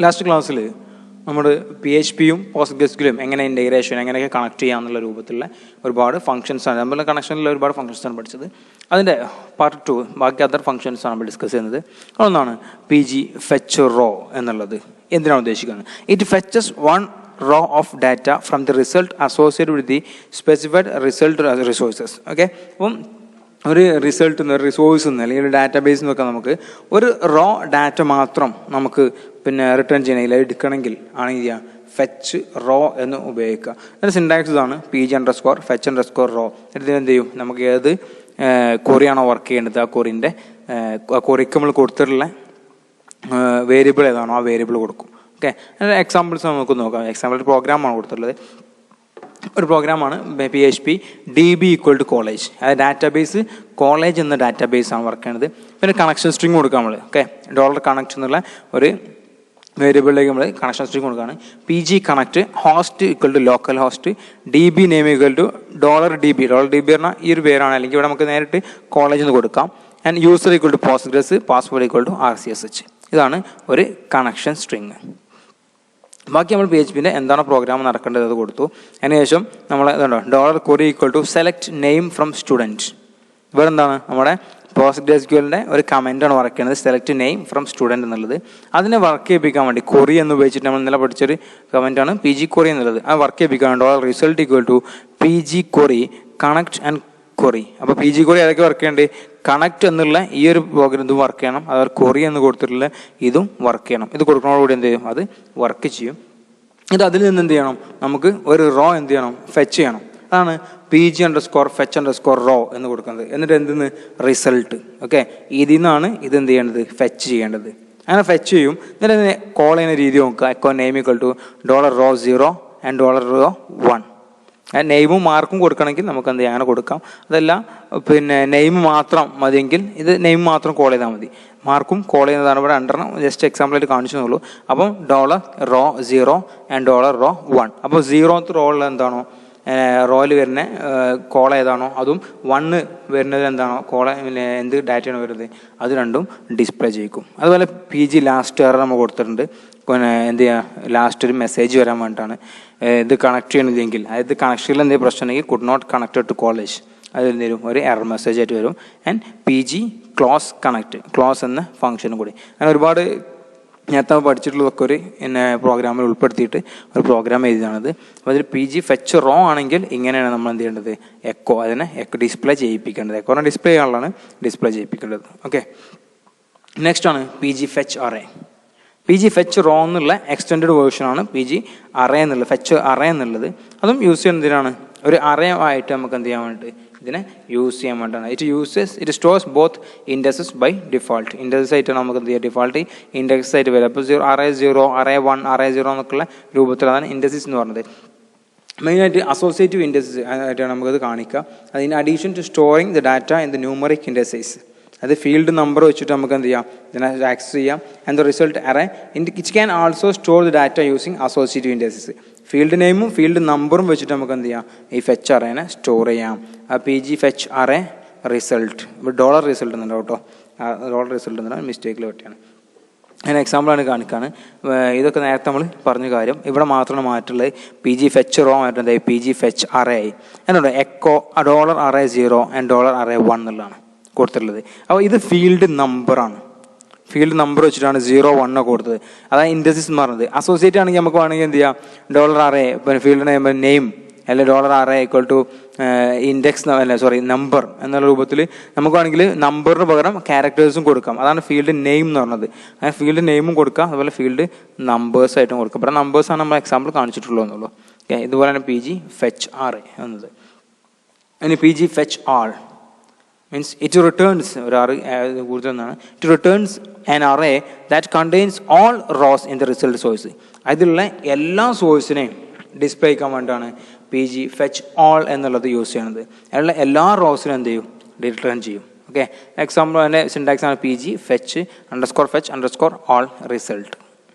Last ക്ലാസ്സിൽ നമ്മൾ PHP യും PostgreSQL എങ്ങനെ ഇൻ്റഗ്രേഷൻ എങ്ങനെയൊക്കെ കണക്ട് ചെയ്യാമെന്നുള്ള രൂപത്തിലുള്ള ഒരുപാട് ഫംഗ്ഷൻസാണ് നമ്മൾ കണക്ഷനിലുള്ള ഒരുപാട് ഫംഗ്ഷൻസാണ് പഠിച്ചത്. അതിൻ്റെ പാർട്ട് 2 ബാക്കി അതർ ഫംഗ്ഷൻസാണ് നമ്മൾ ഡിസ്കസ് ചെയ്യുന്നത്. അതൊന്നാണ് PG fetch row എന്നുള്ളത്. എന്തിനാണ് ഉദ്ദേശിക്കുന്നത്? It fetches one row of data from the result associated with the specified result resources. Okay, അപ്പം ഒരു റിസൾട്ട് നിന്ന് ഒരു റിസോഴ്സ് നിന്ന് അല്ലെങ്കിൽ ഒരു ഡാറ്റാബേസ് എന്നൊക്കെ നമുക്ക് ഒരു റോ ഡാറ്റ മാത്രം നമുക്ക് റിട്ടേൺ ചെയ്യണമെങ്കിൽ എടുക്കണമെങ്കിൽ ആണെങ്കിൽ ഫെച്ച് റോ എന്ന് ഉപയോഗിക്കുക. അതിൻ്റെ സിൻടാക്സ് ഇതാണ് PG_fetch_row. ഇതിന് എന്ത് ചെയ്യും, നമുക്ക് ഏത് ക്വറിയാണോ വർക്ക് ചെയ്യേണ്ടത് ആ ക്വറിൻ്റെ ക്വറിക്ക് നമ്മൾ കൊടുത്തിട്ടുള്ള വേരിയബിൾ ഏതാണോ ആ വേരിയബിൾ കൊടുക്കും. ഓക്കെ, അതിൻ്റെ എക്സാമ്പിൾസ് നമുക്ക് നോക്കാം. എക്സാമ്പിൾ പ്രോഗ്രാമാണ് കൊടുത്തിട്ടുള്ളത്. ഒരു പ്രോഗ്രാമാണ് PHP DB = കോളേജ്. അതായത് ഡാറ്റാബേസ് കോളേജ് എന്ന ഡാറ്റാബേസാണ് വർക്ക് ചെയ്യുന്നത്. പിന്നെ കണക്ഷൻ സ്ട്രിങ് കൊടുക്കാം നമ്മൾ. ഓക്കെ, $connect എന്നുള്ള ഒരു വേരിയബിളിലേക്ക് നമ്മൾ കണക്ഷൻ സ്ട്രിങ് കൊടുക്കുകയാണ്. PG connect host = local host, DB name = $DB. $DB പറഞ്ഞാൽ ഈ ഒരു പേരാണ്, അല്ലെങ്കിൽ ഇവിടെ നമുക്ക് നേരിട്ട് കോളേജ് എന്ന് കൊടുക്കാം. And user = Postgres, password = RCSH. ഇതാണ് ഒരു കണക്ഷൻ സ്ട്രിങ്. ബാക്കി നമ്മൾ PHPൻ്റെ എന്താണ് പ്രോഗ്രാം നടക്കേണ്ടത് അത് കൊടുത്തു. അതിനുശേഷം നമ്മൾ ഇതുണ്ടോ $query = select name from student. ഇവിടെ എന്താണ് നമ്മുടെ PostgreSQLൻ്റെ ഒരു കമൻറ്റാണ് വർക്ക് ചെയ്യുന്നത്, സെലക്ട് നെയിം ഫ്രം സ്റ്റുഡൻറ്റ് എന്നുള്ളത്. അതിനെ വർക്ക് ചെയ്യിപ്പിക്കാൻ വേണ്ടി query എന്ന് ഉപയോഗിച്ചിട്ട് നമ്മൾ ഇന്നലെ പഠിച്ചൊരു കമൻറ്റാണ് PG query എന്നുള്ളത്. ആ വർക്ക് ചെയ്യിപ്പിക്കാൻ $result = PG query connect and query. അപ്പോൾ PG query ഏതൊക്കെ വർക്ക് ചെയ്യേണ്ടത്? കണക്ട് എന്നുള്ള ഈ ഒരു പ്രോഗ്രാം ഇതും വർക്ക് ചെയ്യണം, അതുപോലെ query എന്ന് കൊടുത്തിട്ടുള്ള ഇതും വർക്ക് ചെയ്യണം. ഇത് കൊടുക്കുന്നതോടുകൂടി എന്ത് ചെയ്യും, അത് വർക്ക് ചെയ്യും. എന്നിട്ട് അതിൽ നിന്ന് എന്ത് ചെയ്യണം, നമുക്ക് ഒരു റോ എന്ത് ചെയ്യണം, ഫെച്ച് ചെയ്യണം. അതാണ് PG_fetch_row എന്ന് കൊടുക്കുന്നത്. എന്നിട്ട് എന്തെന്ന് റിസൾട്ട്. ഓക്കെ, ഇതിൽ നിന്നാണ് ഇത് എന്ത് ചെയ്യേണ്ടത്, ഫെച്ച് ചെയ്യേണ്ടത്. അങ്ങനെ ഫെച്ച് ചെയ്യും. എന്നിട്ട് കോൾ ചെയ്യുന്ന രീതി നോക്കുക. echo name = $row0 and $row1. നെയിമും മാർക്കും കൊടുക്കണമെങ്കിൽ നമുക്ക് എന്ത് ചെയ്യാം, അങ്ങനെ കൊടുക്കാം. അതല്ല നെയിം മാത്രം മതിയെങ്കിൽ ഇത് നെയിം മാത്രം കോൾ ചെയ്താൽ മതി. മാർക്കും കോൾ ചെയ്യുന്നതാണ് ഇവിടെ രണ്ടെണ്ണം ജസ്റ്റ് എക്സാമ്പിളായിട്ട് കാണിച്ചെന്നുള്ളൂ. അപ്പം $0 and $row1. അപ്പോൾ 0th റോയിൽ എന്താണോ റോയിൽ വരുന്ന കോൾ ഏതാണോ അതും 1 വരുന്നത് എന്താണോ കോൾ എന്ത് ഡാറ്റയാണ് വരുന്നത് അത് രണ്ടും ഡിസ്പ്ലേ ചെയ്യിക്കും. അതുപോലെ PG ലാസ്റ്റ് എറർ നമ്മൾ കൊടുത്തിട്ടുണ്ട്. എന്ത് ചെയ്യുക, ലാസ്റ്റ് ഒരു മെസ്സേജ് വരാൻ വേണ്ടിയിട്ടാണ് ഇത് കണക്ട് ചെയ്യണമെങ്കിൽ, അതായത് കണക്ഷനിൽ എന്തെങ്കിലും പ്രശ്നം ഉണ്ടെങ്കിൽ could not connect to college അതിൽ എന്തെങ്കിലും ഒരു എറർ മെസ്സേജ് ആയിട്ട് വരും. And PG close connect close എന്ന ഫംഗ്ഷനും കൂടി. അങ്ങനെ ഒരുപാട് നേരത്തെ പഠിച്ചിട്ടുള്ളതൊക്കെ ഒരു പ്രോഗ്രാമിൽ ഉൾപ്പെടുത്തിയിട്ട് ഒരു പ്രോഗ്രാം എഴുതിയാണത്. അപ്പോൾ അതിൽ PG fetch row ആണെങ്കിൽ ഇങ്ങനെയാണ് നമ്മൾ എന്ത് ചെയ്യേണ്ടത്, എക്കോ അതിനെ ഡിസ്പ്ലേ ചെയ്യിപ്പിക്കേണ്ടത്. എക്കോനെ ഡിസ്പ്ലേ ചെയ്യാനുള്ളതാണ് ഡിസ്പ്ലേ ചെയ്യിപ്പിക്കേണ്ടത്. ഓക്കെ, നെക്സ്റ്റ് ആണ് PG fetch array. PG fetch row എന്നുള്ള എക്സ്റ്റെൻഡഡ് വേർഷനാണ് PG array എന്നുള്ളത്, fetch array എന്നുള്ളത്. അതും യൂസ് ചെയ്യുന്നത് എന്തിനാണ്, ഒരു array ആയിട്ട് നമുക്ക് എന്ത് ചെയ്യാൻ വേണ്ടിയിട്ട് ഇതിനെ യൂസ് ചെയ്യാൻ വേണ്ടിയിട്ടാണ്. It stores both indexes by default. Indexes ആയിട്ട് നമുക്ക് എന്ത് ചെയ്യാം, ഡിഫോൾട്ട് ഇൻഡെക്സ് ആയിട്ട് വരും. അപ്പോൾ array0 array1 array0 എന്നൊക്കെയുള്ള രൂപത്തിലാണ് ഇൻഡെക്സസ് എന്ന് പറഞ്ഞത്. മെയിനായിട്ട് അസോസിയേറ്റീവ് ഇൻഡെക്സസ് ആയിട്ടാണ് നമുക്കത് കാണിക്കുക. അതിന് addition to storing the data in the numeric indexes, അത് ഫീൽഡ് നമ്പർ വെച്ചിട്ട് നമുക്ക് എന്ത് ചെയ്യാം, ഇതിനെ ആക്സസ് ചെയ്യാം. And the result array it can also store the data using associative indexes. Field നെയിമും ഫീൽഡ് നമ്പറും വെച്ചിട്ട് നമുക്ക് എന്ത് ചെയ്യാം, ഈ ഫെച്ച് അറേനെ സ്റ്റോർ ചെയ്യാം. ആ PG fetch array റിസൾട്ട് ഇപ്പോൾ $result എന്നുണ്ടോ കേട്ടോ, $result എന്നാണ് മിസ്റ്റേക്കിൽ പറ്റിയാണ്. അതിന് എക്സാമ്പിളാണ് കാണിക്കാണ്. ഇതൊക്കെ നേരത്തെ നമ്മൾ പറഞ്ഞ കാര്യം ഇവിടെ മാത്രമാണ് മാറ്റുള്ളത്. PG fetch row ആയിട്ട് PG fetch array എന്നുണ്ട് echo $array0 and $array1 എന്നുള്ളതാണ് കൊടുത്തിട്ടുള്ളത്. അപ്പോൾ ഇത് ഫീൽഡ് നമ്പറാണ്, ഫീൽഡ് നമ്പർ വെച്ചിട്ടാണ് 0 1 കൊടുത്തത്. അതാണ് ഇൻഡെക്സസ് എന്ന് പറഞ്ഞത്. അസോസിയേറ്റ് ആണെങ്കിൽ നമുക്ക് വേണമെങ്കിൽ എന്ത് ചെയ്യാം, $array ഫീൽഡ് നെയിം അല്ലെങ്കിൽ $array ഇൻഡെക്സ് നമ്പർ എന്നുള്ള രൂപത്തിൽ നമുക്ക് വേണമെങ്കിൽ നമ്പറിന് പകരം ക്യാരക്ടേഴ്സും കൊടുക്കാം. അതാണ് ഫീൽഡ് നെയിം എന്ന് പറഞ്ഞത്. അങ്ങനെ ഫീൽഡ് നെയിമും കൊടുക്കാം, അതുപോലെ ഫീൽഡ് നമ്പേഴ്സ് ആയിട്ടും കൊടുക്കാം. ഇവിടെ നമ്പേഴ്സാണ് നമ്മൾ എക്സാമ്പിൾ കാണിച്ചിട്ടുള്ളൂ എന്നുള്ളൂ. ഇതുപോലെയാണ് PG fetch array എന്നത്. ഇനി PG fetch all means it returns it returns an array that contains all rows in the result source. അതിലുള്ള എല്ലാ സോഴ്സിനെയും ഡിസ്പ്ലേ ചെയ്യാൻ വേണ്ടിയിട്ടാണ് PG fetch all എന്നുള്ളത് യൂസ് ചെയ്യുന്നത്. അതിലുള്ള എല്ലാ റോസിനും എന്ത് ചെയ്യും, റിട്ടേൺ ചെയ്യും. ഓക്കെ, എക്സാമ്പിൾ അതിൻ്റെ സിൻടാക്സ് ആണ് PG fetch_all result.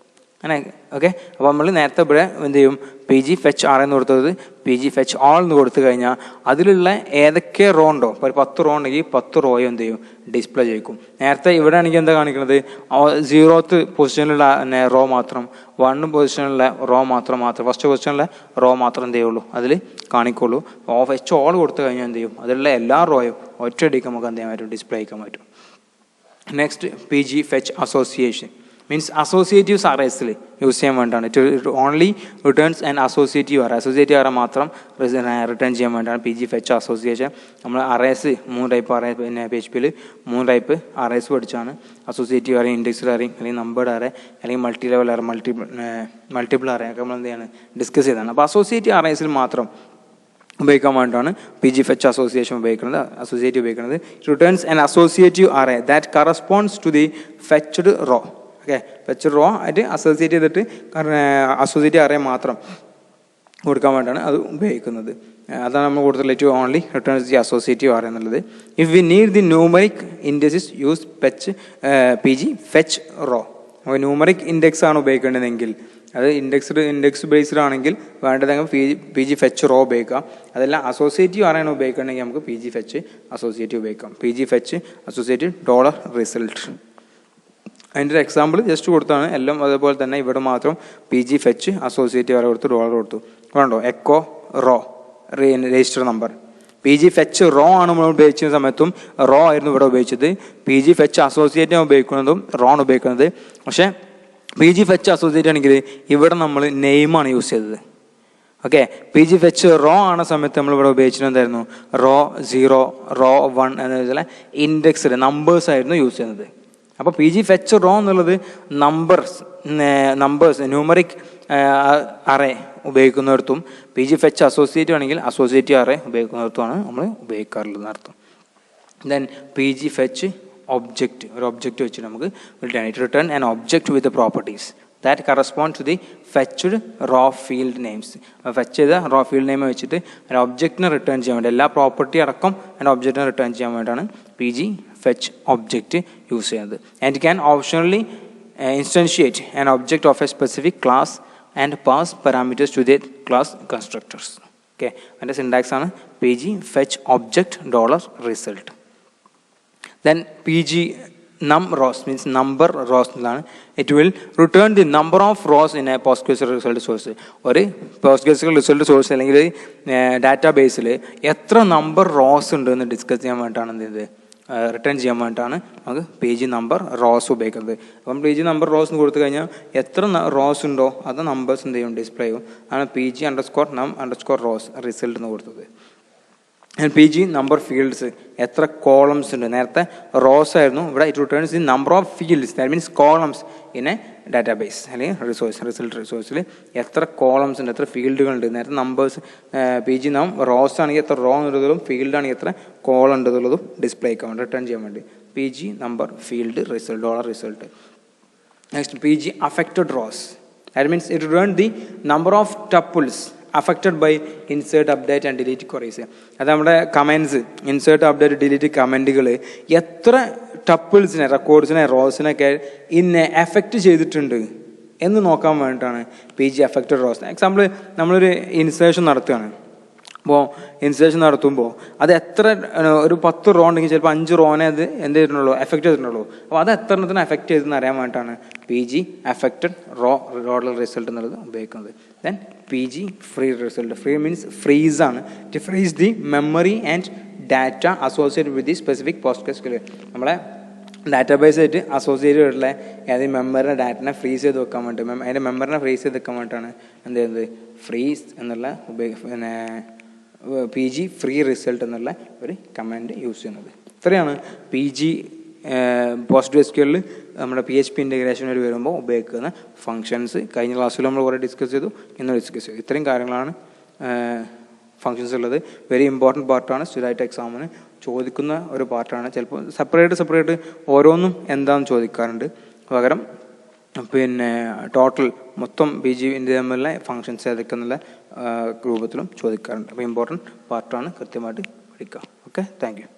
അങ്ങനെ ഓക്കെ. അപ്പോൾ നമ്മൾ നേരത്തെ ഇവിടെ എന്ത് ചെയ്യും, പി ജി ഫെച്ച് ആർ എന്ന് കൊടുത്തത് പി ജി ഫെച്ച് ആൾ എന്ന് കൊടുത്തു കഴിഞ്ഞാൽ അതിലുള്ള ഏതൊക്കെ റോ ഉണ്ടോ, ഇപ്പോൾ ഒരു 10 റോ ഉണ്ടെങ്കിൽ 10 റോയും എന്ത് ചെയ്യും, ഡിസ്പ്ലേ ചെയ്യിക്കും. നേരത്തെ ഇവിടെ ആണെങ്കിൽ എന്താ കാണിക്കുന്നത്, 0th പൊസിഷനിലുള്ള റോ മാത്രം, 1 പൊസിഷനിലുള്ള റോ മാത്രം ഫസ്റ്റ് പൊസിഷനിലെ റോ മാത്രം എന്ത് ചെയ്യുള്ളൂ അതിൽ കാണിക്കുള്ളൂ. ഫെച്ച് ഓൾ കൊടുത്തു കഴിഞ്ഞാൽ എന്ത് ചെയ്യും, അതിലുള്ള എല്ലാ റോയും ഒറ്റയടിക്ക് നമുക്ക് എന്ത് ചെയ്യാൻ പറ്റും, ഡിസ്പ്ലേ ചെയ്യിക്കാൻ പറ്റും. Next P G fetch association means associatives അറേസിൽ യൂസ് ചെയ്യാൻ വേണ്ടിയാണ്. It only returns and associative array മാത്രം റിട്ടേൺ ചെയ്യാൻ വേണ്ടിയാണ് പി ജി ഫെച്ച് അസോസിയേഷൻ. നമ്മൾ അറേസ് 3 ടൈപ്പ് അറേ, പിന്നെ പി എച്ച് പിയിൽ 3 ടൈപ്പ് അറേസ് പഠിച്ചാണ്. അസോസിയേറ്റീവ് അറേ, ഇൻഡെക്സ്ഡ് അറേ, അല്ലെങ്കിൽ നമ്പേർഡ് അറേ, അല്ലെങ്കിൽ multi level array, multiple array ഒക്കെ നമ്മൾ എന്ത് ചെയ്യാണ്, ഡിസ്കസ് ചെയ്തതാണ്. അപ്പോൾ അസോസിയേറ്റീവ് അറേസിൽ മാത്രം ഉപയോഗിക്കാൻ വേണ്ടിയിട്ടാണ് പി ജി ഫെച്ച് അസോസിയേഷൻ ഉപയോഗിക്കുന്നത്. Returns and associative array that corresponds to the fetched row. Okay, fetched row ആയിട്ട് അസോസിയേറ്റ് ചെയ്തിട്ട് അസോസിയേറ്റീവ് അറേ മാത്രം കൊടുക്കാൻ വേണ്ടിയാണ് അത് ഉപയോഗിക്കുന്നത്. അതാണ് നമ്മൾ കൂടുതലായിട്ട് only returns the associative array എന്നുള്ളത്. If we need the numeric indexes use P G fetch row. അപ്പോൾ ന്യൂമറിക് ഇൻഡെക്സ് ആണ് ഉപയോഗിക്കേണ്ടതെങ്കിൽ, അത് ഇൻഡെക്സ് ബേസ്ഡ് ആണെങ്കിൽ വേണ്ടതെങ്കിൽ പി ജി ഫെച്ച് റോ ഉപയോഗിക്കാം. അതെല്ലാം അസോസിയേറ്റീവ് ആരാണ് ഉപയോഗിക്കണമെങ്കിൽ നമുക്ക് പി ജി ഫെച്ച് അസോസിയേറ്റീവ് ഉപയോഗിക്കാം. P G fetch associative dollar result. അതിൻ്റെ ഒരു എക്സാമ്പിൾ ജസ്റ്റ് കൊടുത്താണ്. എല്ലാം അതേപോലെ തന്നെ ഇവിടെ മാത്രം പി ജി ഫെച്ച് അസോസിയേറ്റീവ് ആരെ കൊടുത്തു, ഡോളർ കൊടുത്തു. വേണ്ടോ echo row register number. P G fetch row ആണ് നമ്മൾ ഉപയോഗിച്ച സമയത്തും റോ ആയിരുന്നു ഇവിടെ ഉപയോഗിച്ചത്. പി ജി ഫെച്ച് അസോസിയേറ്റീവ് ഉപയോഗിക്കുന്നതും റോ ആണ് ഉപയോഗിക്കുന്നത്. പക്ഷേ പി ജി ഫെച്ച് അസോസിയേറ്റ് ആണെങ്കിൽ ഇവിടെ നമ്മൾ നെയിമാണ് യൂസ് ചെയ്തത്. Okay, P G fetch row ആണ സമയത്ത് നമ്മൾ ഇവിടെ ഉപയോഗിച്ചിട്ടുണ്ടായിരുന്നു റോ 0, റോ 1 എന്നതുപോലെ ഇൻഡെക്സ്ഡ് നമ്പേഴ്സ് ആയിരുന്നു യൂസ് ചെയ്യുന്നത്. അപ്പോൾ പി ജി ഫെച്ച് റോ എന്നുള്ളത് നമ്പേഴ്സ് ന്യൂമറിക് അറേ ഉപയോഗിക്കുന്നിടത്തും പി ജി ഫെച്ച് അസോസിയേറ്റീവ് ആണെങ്കിൽ അസോസിയേറ്റീവ് അറേ ഉപയോഗിക്കുന്നിടത്തുമാണ് നമ്മൾ ഉപയോഗിക്കാറുള്ളത് അർത്ഥം. Then P G fetch object, ഒരു ഒബ്ജക്റ്റ് വെച്ചിട്ട് നമുക്ക് return an object with properties that correspond to the fetched row field names. Fetch ചെയ്ത റോ ഫീൽഡ് നെയിം വെച്ചിട്ട് ഒരു ഒബ്ജക്റ്റിനെ റിട്ടേൺ ചെയ്യാൻ വേണ്ടി, എല്ലാ പ്രോപ്പർട്ടി അടക്കം ഒരു ഒബ്ജക്റ്റിനെ റിട്ടേൺ ചെയ്യാൻ വേണ്ടിയിട്ടാണ് P G fetch object use ചെയ്യുന്നത്. And can optionally instantiate an object of a specific class and pass parameters to the class constructors. Okay, അതിൻ്റെ സിൻടാക്സ് ആണ് P G fetch object dollar result. Then PG num rows means number rows എന്നാണ്. It will return the number of rows in a PostgreSQL result source. ഒരു PostgreSQL result source അല്ലെങ്കിൽ data ബേസിൽ എത്ര number rose ഉണ്ട് എന്ന് discuss ചെയ്യാൻ വേണ്ടിയിട്ടാണ് എന്ത് ചെയ്തത്, റിട്ടേൺ ചെയ്യാൻ വേണ്ടിയിട്ടാണ് നമുക്ക് പി ജി നമ്പർ റോസ് ഉപയോഗിക്കുന്നത്. അപ്പം പി ജി നമ്പർ റോസ് എന്ന് കൊടുത്തു കഴിഞ്ഞാൽ എത്ര റോസ് ഉണ്ടോ അത് നമ്പേഴ്സ് എന്ത് ചെയ്യും, ഡിസ്പ്ലേ ചെയ്യും. ആണ് പി ജി _ റോസ് റിസൾട്ട് എന്ന് കൊടുത്തത്. പി ജി നമ്പർ ഫീൽഡ്സ്, എത്ര കോളംസ് ഉണ്ട്. നേരത്തെ റോസ് ആയിരുന്നു, ഇവിടെ it returns the number of fields, that means columns in A database അല്ലെങ്കിൽ റിസൾട്ട് റിസോഴ്സിൽ എത്ര കോളംസ് ഉണ്ട്, എത്ര ഫീൽഡുകളുണ്ട്. നേരത്തെ നമ്പേഴ്സ് പി ജി റോസ് ആണെങ്കിൽ എത്ര റോ ഉള്ളതും ഫീൽഡ് ആണെങ്കിൽ എത്ര കോളം ഉള്ളതും ഡിസ്പ്ലേ ആക്കാൻ വേണ്ടി, റിട്ടേൺ ചെയ്യാൻ വേണ്ടി P G number field result dollar result. Next P G affected rose, that means it return the number of tuples affected by insert, update and delete queries. അത് നമ്മുടെ comments, insert, update, delete കമൻറ്റുകൾ എത്ര ടപ്പിൾസിനെ, റെക്കോർഡ്സിനെ, റോസിനൊക്കെ effect ചെയ്തിട്ടുണ്ട് എന്ന് നോക്കാൻ വേണ്ടിയിട്ടാണ് P G affected rose. Example, നമ്മളൊരു insertion നടത്തുകയാണ്. അപ്പോൾ ഇൻസേർഷൻ നടത്തുമ്പോൾ അത് എത്ര, ഒരു 10 റോ ഉണ്ടെങ്കിൽ ചിലപ്പോൾ 5 റോനെ അത് എന്ത് ചെയ്തിട്ടുള്ളൂ, എഫക്റ്റ് ചെയ്തിട്ടുള്ളൂ. അപ്പോൾ അത് എത്ര എണ്ണത്തിന് എഫക്റ്റ് ചെയ്തെന്ന് അറിയാൻ വേണ്ടിയിട്ടാണ് P G affected dollar result എന്നുള്ളത് ഉപയോഗിക്കുന്നത്. Then P G free result. Free means frees ആണ്. To frees the memory and data associated with the specific PostgreSQL. നമ്മളെ ഡാറ്റാബേസ് ആയിട്ട് അസോസിയേറ്റ് ചെയ്തിട്ടുള്ള ഏതെങ്കിലും മെമ്മറിൻ്റെ ഡാറ്റനെ ഫ്രീസ് ചെയ്ത് വെക്കാൻ വേണ്ടി, അതിൻ്റെ മെമ്മറിനെ ഫ്രീസ് ചെയ്ത് വെക്കാൻ വേണ്ടിയിട്ടാണ് എന്ത് ചെയ്യുന്നത്, ഫ്രീസ് എന്നുള്ള പിന്നെ പി ജി ഫ്രീ റിസൾട്ട് എന്നുള്ള ഒരു കമാൻഡ് യൂസ് ചെയ്യുന്നത്. ഇത്രയാണ് പി ജി PostgreSQL നമ്മുടെ PHP ഇൻ്റഗ്രേഷൻ വരെ വരുമ്പോൾ ഉപയോഗിക്കുന്ന ഫങ്ഷൻസ്. കഴിഞ്ഞ ക്ലാസ്സിൽ നമ്മൾ കുറേ ഡിസ്കസ് ചെയ്തു, ഇന്ന് ഡിസ്കസ് ചെയ്തു. ഇത്രയും കാര്യങ്ങളാണ് ഫങ്ഷൻസ് ഉള്ളത്. വെരി ഇമ്പോർട്ടൻറ്റ് പാർട്ടാണ്, സ്ഥിരമായിട്ട് എക്സാമിന് ചോദിക്കുന്ന ഒരു പാർട്ടാണ്. ചിലപ്പോൾ സെപ്പറേറ്റ് ഓരോന്നും എന്താണെന്ന് ചോദിക്കാറുണ്ട്. പകരം പിന്നെ ടോട്ടൽ മൊത്തം പി ജി തമ്മിലുള്ള ഫങ്ഷൻസ് ഏതൊക്കെ എന്നുള്ള രൂപത്തിലും ചോദിക്കാറുണ്ട്. അപ്പോൾ ഇമ്പോർട്ടൻറ്റ് പാർട്ടാണ്, കൃത്യമായിട്ട് പഠിക്കുക. Okay, thank you.